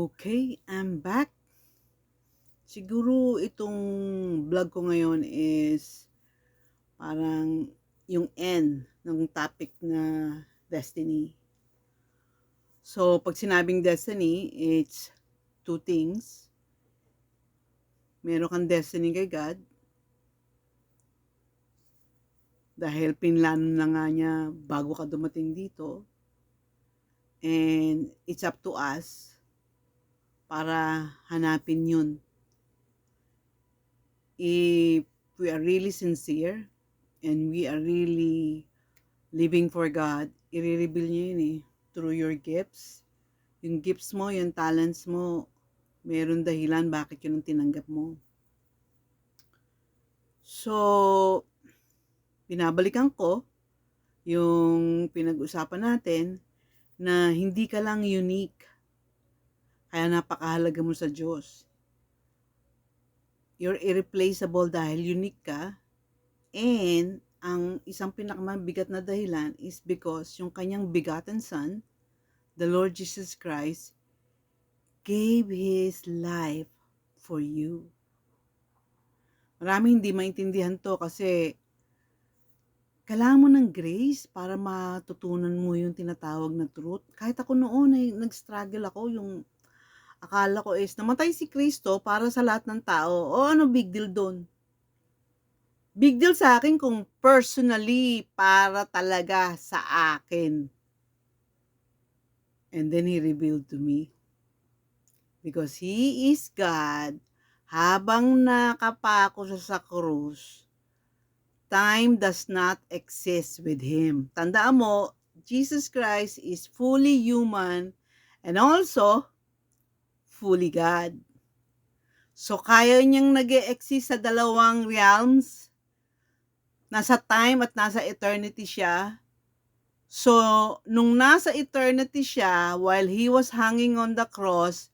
Okay, I'm back. Siguro itong vlog ko ngayon is parang yung end ng topic na destiny. So, pag sinabing destiny, it's two things. Meron kang destiny kay God dahil pinlano na nga niya bago ka dumating dito. And it's up to us para hanapin yun. If we are really sincere and we are really living for God, i-reveal niya yun through your gifts. Yung gifts mo, yung talents mo, meron dahilan bakit yun ang tinanggap mo. So, binabalikan ko yung pinag-usapan natin na hindi ka lang unique. Kaya napakahalaga mo sa Diyos. You're irreplaceable dahil unique ka. And ang isang pinakamabigat na dahilan is because yung kanyang begotten Son, the Lord Jesus Christ, gave His life for you. Maraming hindi maintindihan to kasi kailangan mo ng grace para matutunan mo yung tinatawag na truth. Kahit ako noon ay nag-struggle ako, yung akala ko is namatay si Kristo para sa lahat ng tao. O ano big deal doon? Big deal sa akin kung personally para talaga sa akin. And then He revealed to me. Because He is God, habang nakapako siya sa krus, time does not exist with Him. Tandaan mo, Jesus Christ is fully human and also fully God. So, kaya niyang nag-e-exist sa dalawang realms. Nasa time at nasa eternity siya. So, nung nasa eternity siya, while He was hanging on the cross,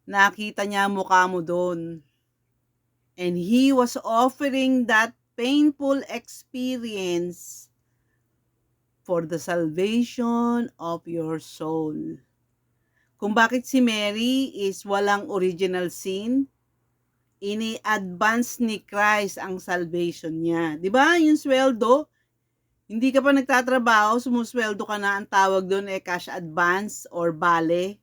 nakita niya mukha mo doon. And He was offering that painful experience for the salvation of your soul. Kung bakit si Mary is walang original sin, ini-advance ni Christ ang salvation niya. Di ba? Yung sweldo, hindi ka pa nagtatrabaho, sumusweldo ka na, ang tawag doon cash advance or bale.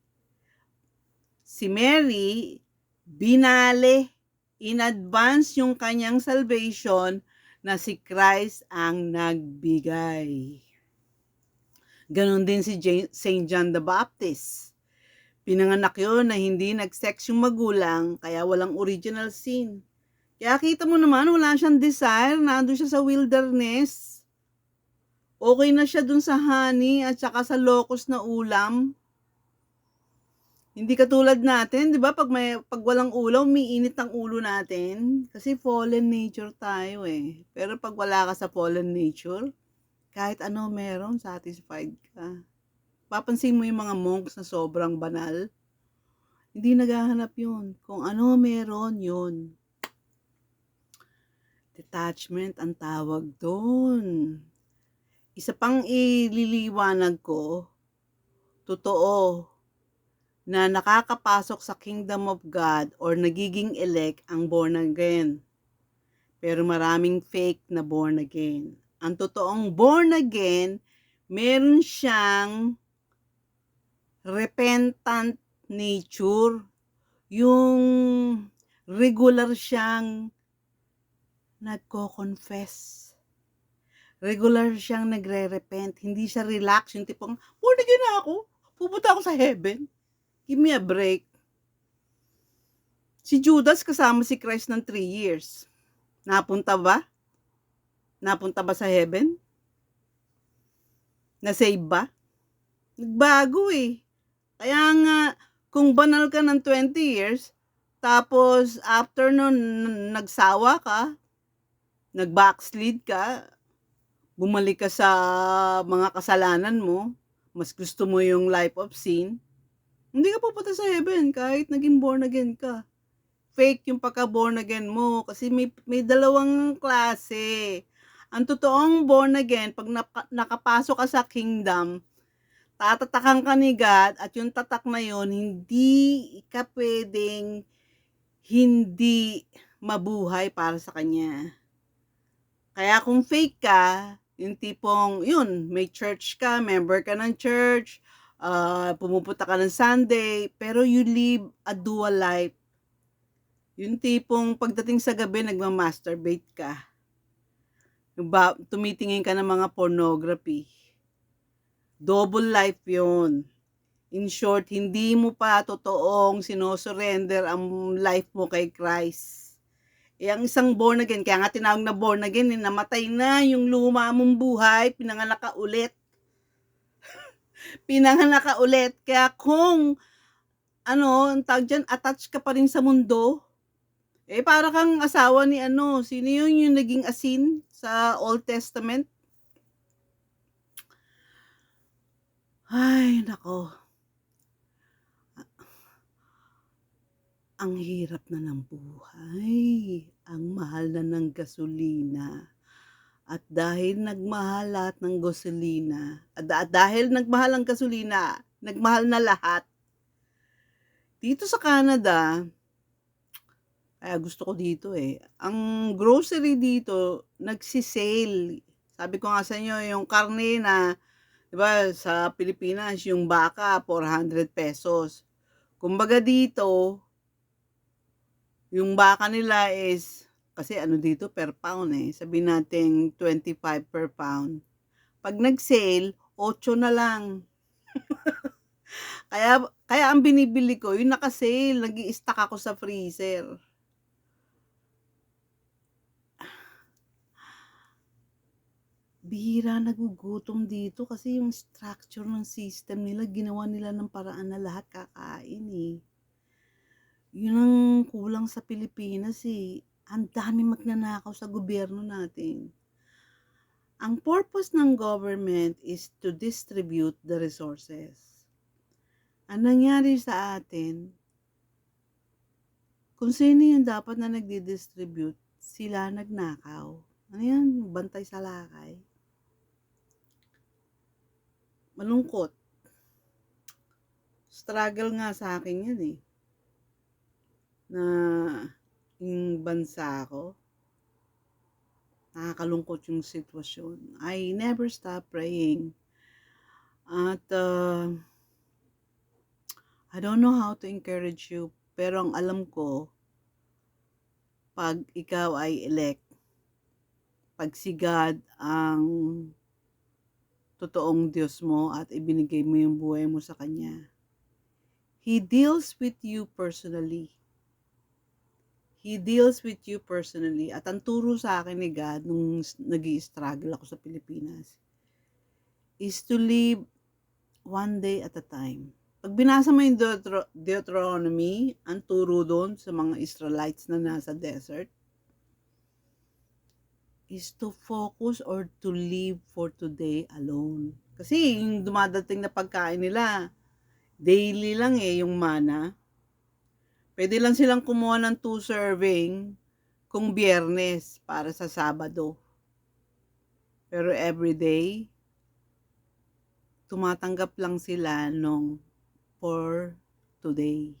Si Mary, binale, in advance yung kanyang salvation na si Christ ang nagbigay. Ganon din si St. John the Baptist. Pinanganak yun na hindi nag-sex yung magulang, kaya walang original sin. Kaya kita mo naman, wala siyang desire, nandun siya sa wilderness. Okay na siya dun sa honey at saka sa locust na ulam. Hindi katulad natin, 'di ba? Pag walang ulam, umiinit ang ulo natin kasi fallen nature tayo eh. Pero pag wala ka sa fallen nature, kahit ano meron, satisfied ka. Papansin mo yung mga monks na sobrang banal, hindi naghahanap 'yun. Kung ano meron 'yun. Detachment ang tawag doon. Isa pang ililiwanag ko, totoo na nakakapasok sa kingdom of God or nagiging elect ang born again. Pero maraming fake na born again. Ang totoong born again, meron siyang repentant nature. Yung regular siyang nagko-confess. Regular siyang nagre-repent. Hindi siya relax. Yung tipong, born again na ako. Pupunta ako sa heaven. Give me a break. Si Judas kasama si Christ ng 3 years. Napunta ba? Napunta ba sa heaven? Na-save ba? Nagbago eh. Kaya nga, kung banal ka ng 20 years, tapos after nun, nagsawa ka, nag-backslid ka, bumalik ka sa mga kasalanan mo, mas gusto mo yung life of sin, hindi ka pupunta sa heaven kahit naging born again ka. Fake yung pagka-born again mo kasi may dalawang klase. Ang totoong born again, pag nakapasok ka sa kingdom, Tatatakan ka ni God at yung tatak na yun, hindi ka pwedeng hindi mabuhay para sa Kanya. Kaya kung fake ka, yung tipong, yun, may church ka, member ka ng church, pumupunta ka ng Sunday, pero you live a dual life. Yung tipong pagdating sa gabi, nagmamasturbate ka. Tumitingin ka ng mga pornography. Double life yun. In short, hindi mo pa totoong sinosurrender ang life mo kay Christ. Ang isang born again, kaya nga tinawag na born again, namatay na yung luma mong buhay, pinanganak ka ulit. Pinanganak ka ulit. Kaya kung, ang tawag dyan, attached ka pa rin sa mundo, para kang asawa ni sino yun yung naging asin sa Old Testament? Ay, nako. Ang hirap na ng buhay. Ang mahal na ng gasolina. At dahil nagmahal lahat ng gasolina, dahil nagmahal ang gasolina, nagmahal na lahat. Dito sa Canada, kaya gusto ko dito ang grocery dito, nagsisale. Sabi ko nga sa inyo, yung karne na, di ba, sa Pilipinas, yung baka, 400 pesos. Kumbaga dito, yung baka nila is, kasi dito per pound sabihin natin 25 per pound. Pag nag-sale, 8 na lang. Kaya ang binibili ko, yung naka-sale, nag-i-stock ako sa freezer. Bihira nagugutom dito kasi yung structure ng system nila, ginawa nila ng paraan na lahat kakain Yun ang kulang sa Pilipinas Ang dami magnanakaw sa gobyerno natin. Ang purpose ng government is to distribute the resources. Ang nangyari sa atin, kung sino yung dapat na nagdi-distribute, sila nagnakaw. Ano yan? Bantay sa lakay. Malungkot. Struggle nga sa akin yan na yung bansa ko, nakakalungkot yung sitwasyon. I never stop praying. At I don't know how to encourage you, pero ang alam ko, pag ikaw ay elect, pag si God ang totoong Diyos mo at ibinigay mo yung buhay mo sa Kanya, He deals with you personally. He deals with you personally. At ang turo sa akin ni God nung nag-i-struggle ako sa Pilipinas is to live one day at a time. Pag binasa mo yung Deuteronomy, ang turo doon sa mga Israelites na nasa desert, is to focus or to live for today alone. Kasi yung dumadating na pagkain nila, daily lang yung mana. Pwede lang silang kumuha ng 2 serving kung Biyernes para sa Sabado. Pero everyday, tumatanggap lang sila nung for today.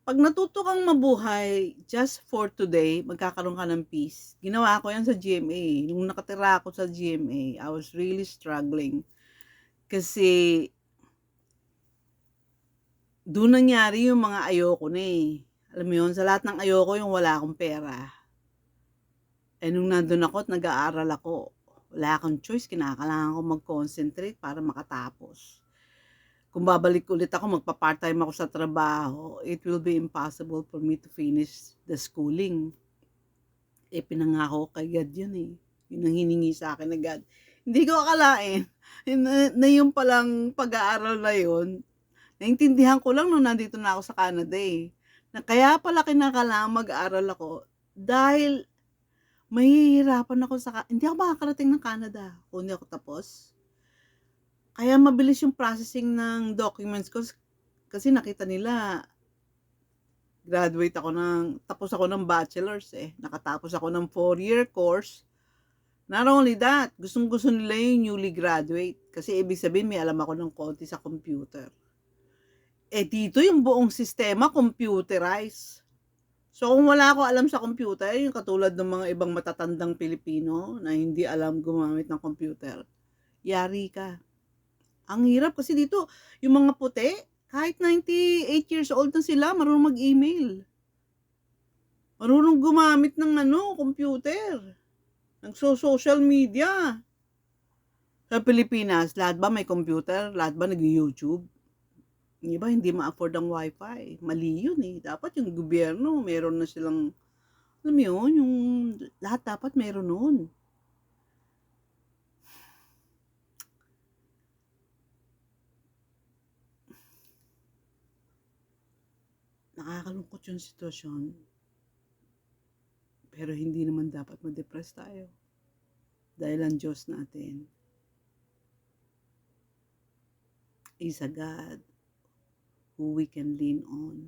Pag natuto kang mabuhay just for today, magkakaroon ka ng peace. Ginawa ko yan sa GMA. Nung nakatira ako sa GMA, I was really struggling. Kasi doon nangyari yung mga ayoko na Alam mo yun, sa lahat ng ayoko yung wala akong pera. Nung nandun ako at nag-aaral ako, wala akong choice, kinakailangan ko mag-concentrate para makatapos. Kung babalik ulit ako, magpa-part-time ako sa trabaho, it will be impossible for me to finish the schooling. Pinangako kay God yun Yun ang hiningi sa akin na God. Hindi ko akalain na yung palang pag-aaral na yun, naintindihan ko lang nung nandito na ako sa Canada na kaya pala kinakailangan mag-aaral ako dahil mahihirapan ako hindi ako makakarating ng Canada kung hindi ako tapos. Kaya mabilis yung processing ng documents ko kasi nakita nila tapos ako ng bachelor's Nakatapos ako ng 4-year course Not only that, gustong-gusto nila yung newly graduate. Kasi ibig sabihin, may alam ako ng konti sa computer. Dito yung buong sistema computerized. So, kung wala ako alam sa computer, yung katulad ng mga ibang matatandang Pilipino na hindi alam gumamit ng computer, yari ka. Ang hirap kasi dito, yung mga puti, kahit 98 years old na sila, marunong mag-email. Marunong gumamit ng computer. Nagso-social media. Sa Pilipinas, lahat ba may computer? Lahat ba nag-YouTube? Yung iba, hindi ma-afford ang wifi. Mali yun eh. Dapat yung gobyerno, meron na silang, alam mo yun, yung lahat dapat meron nun. Nakakalungkot yung sitwasyon. Pero hindi naman dapat ma-depress tayo. Dahil ang Diyos natin is a God who we can lean on.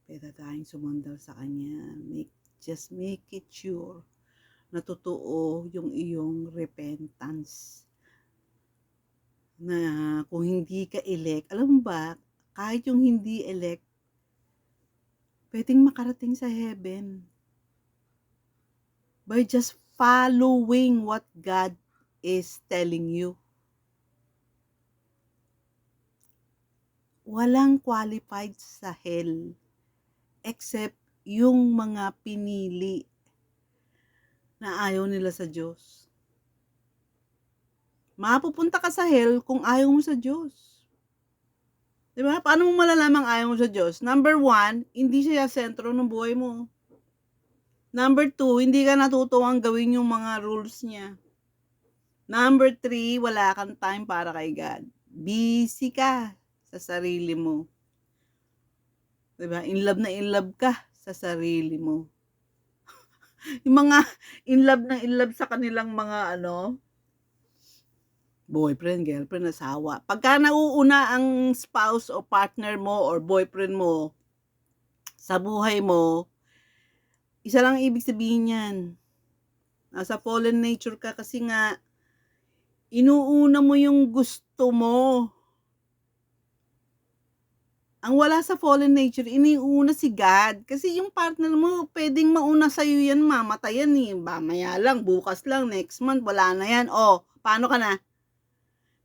Pwede tayong sumandal sa Kanya. Just make it sure na totoo yung iyong repentance. Na kung hindi ka elect, alam mo ba, kahit yung hindi elect, pwedeng makarating sa heaven. By just following what God is telling you. Walang qualified sa hell except yung mga pinili na ayaw nila sa Diyos. Mapupunta ka sa hell kung ayaw mo sa Diyos. Diba? Paano mo malalamang ayaw mo sa Diyos? Number 1, hindi siya sentro ng buhay mo. Number 2, hindi ka natutuwang gawin yung mga rules niya. Number 3, wala kang time para kay God. Busy ka sa sarili mo. Diba? In love ka sa sarili mo. Yung mga in love sa kanilang mga boyfriend, girlfriend, asawa. Pagka nauuna ang spouse o partner mo or boyfriend mo sa buhay mo, isa lang ibig sabihin yan. Nasa fallen nature ka kasi nga inuuna mo yung gusto mo. Ang wala sa fallen nature, iniuna si God. Kasi yung partner mo, pwedeng mauna sa'yo yan, mamatay yan eh. Mamaya lang, bukas lang, next month, wala na yan. O, paano ka na?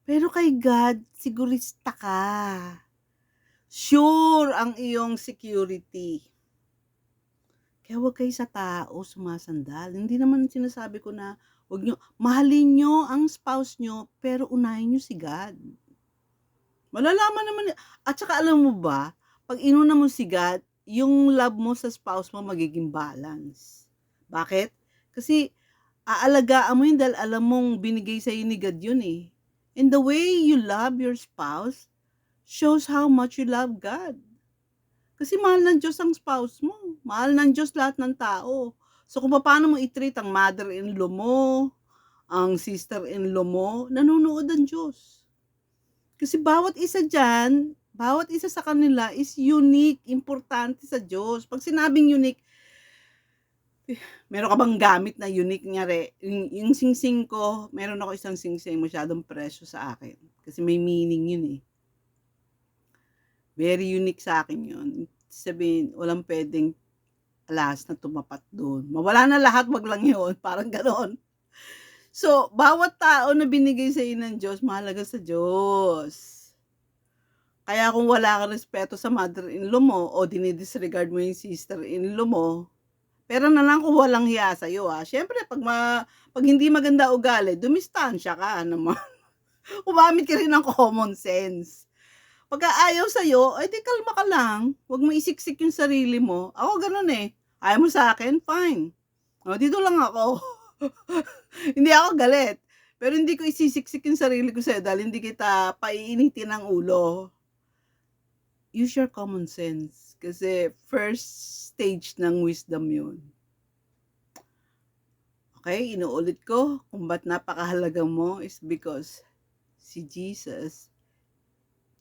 Pero kay God, sigurista ka. Sure ang iyong security. Kaya huwag kayo sa tao sumasandal. Hindi naman sinasabi ko na huwag nyo, mahalin nyo ang spouse nyo, pero unahin nyo si God. Malalaman naman, at saka alam mo ba, pag inuna mo si God, yung love mo sa spouse mo magiging balance. Bakit? Kasi aalagaan mo yun dahil alam mong binigay sa'yo ni God yun eh. And the way you love your spouse shows how much you love God. Kasi mahal ng Diyos ang spouse mo. Mahal ng Diyos lahat ng tao. So kung paano mo i-treat ang mother-in-law mo, ang sister-in-law mo, nanonood ang Diyos. Kasi bawat isa dyan, bawat isa sa kanila is unique, importante sa Diyos. Pag sinabing unique, meron ka bang gamit na unique niya yung singsing ko, meron ako isang singsing, masyadong presyo sa akin. Kasi may meaning yun eh. Very unique sa akin yun. Sabihin, walang pwedeng alas na tumapat doon. Mawala na lahat, wag lang yun. Parang ganon. So, bawat tao na binigay sa iyo ng Diyos, mahalaga sa Diyos. Kaya kung wala kang respeto sa mother-in-law mo o dinidisregard mo yung sister-in-law mo, pero na lang kung walang hiya sa'yo Siyempre, pag hindi maganda ugali, dumistansya ka naman. Umamit ka rin ng common sense. Pagka ayaw sa'yo, di kalma ka lang. Huwag mo isiksik yung sarili mo. Ako ganun eh. Ayaw mo sa akin? Fine. Dito lang ako. Hindi ako galit. Pero hindi ko isisiksik yung sarili ko sa'yo dahil hindi kita paiinitin ng ulo. Use your common sense. Kasi first stage ng wisdom yun. Okay, inuulit ko kung ba't napakahalaga mo is because si Jesus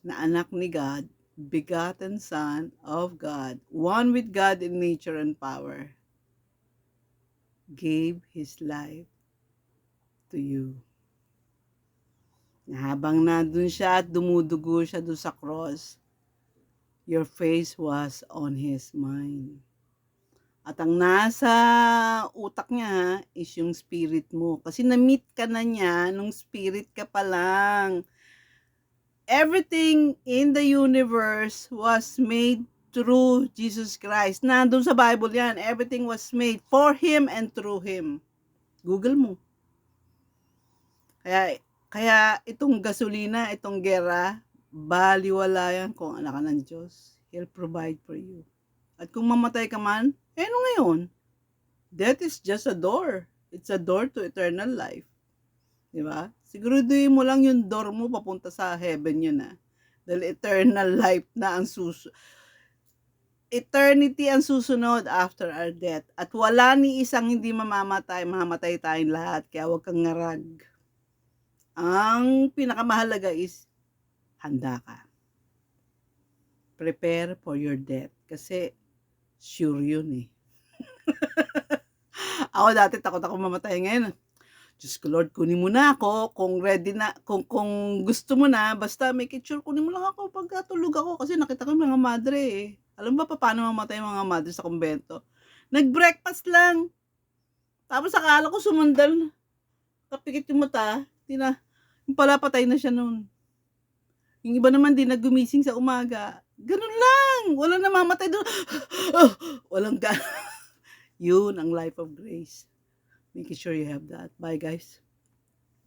na anak ni God, begotten Son of God, one with God in nature and power, gave His life to you. Habang nandun siya at dumudugo siya doon sa cross, your face was on His mind. At ang nasa utak niya is yung spirit mo. Kasi na-meet ka na niya nung spirit ka pa lang. Everything in the universe was made through Jesus Christ. Nandun sa Bible yan. Everything was made for Him and through Him. Google mo. Kaya itong gasolina, itong gera, baliwala yan kung anak ka ng Diyos. He'll provide for you. At kung mamatay ka man, ano ngayon? Death is just a door. It's a door to eternal life. Diba? Siguraduhin mo lang yung door mo papunta sa heaven yun Dahil eternal life na ang eternity ang susunod after our death. At wala ni isang hindi mamamatay tayong lahat. Kaya huwag kang ngarag. Ang pinakamahalaga is handa ka. Prepare for your death. Kasi sure yun Ako dati takot ako mamatay ngayon. Diyos ko Lord, kunin mo na ako. Kung ready na, kung gusto mo na, basta make it sure, kunin mo lang ako pagkatulog ako. Kasi nakita ko yung mga madre Alam ba paano mamatay yung mga madre sa kumbento? Nag-breakfast lang. Tapos akala ko sumandal. Kapikit yung mata. Yung pala patay na siya noon. Yung iba naman din naggumising sa umaga. Ganun lang. Walang namamatay doon. Walang Yun ang life of grace. Making sure you have that. Bye guys.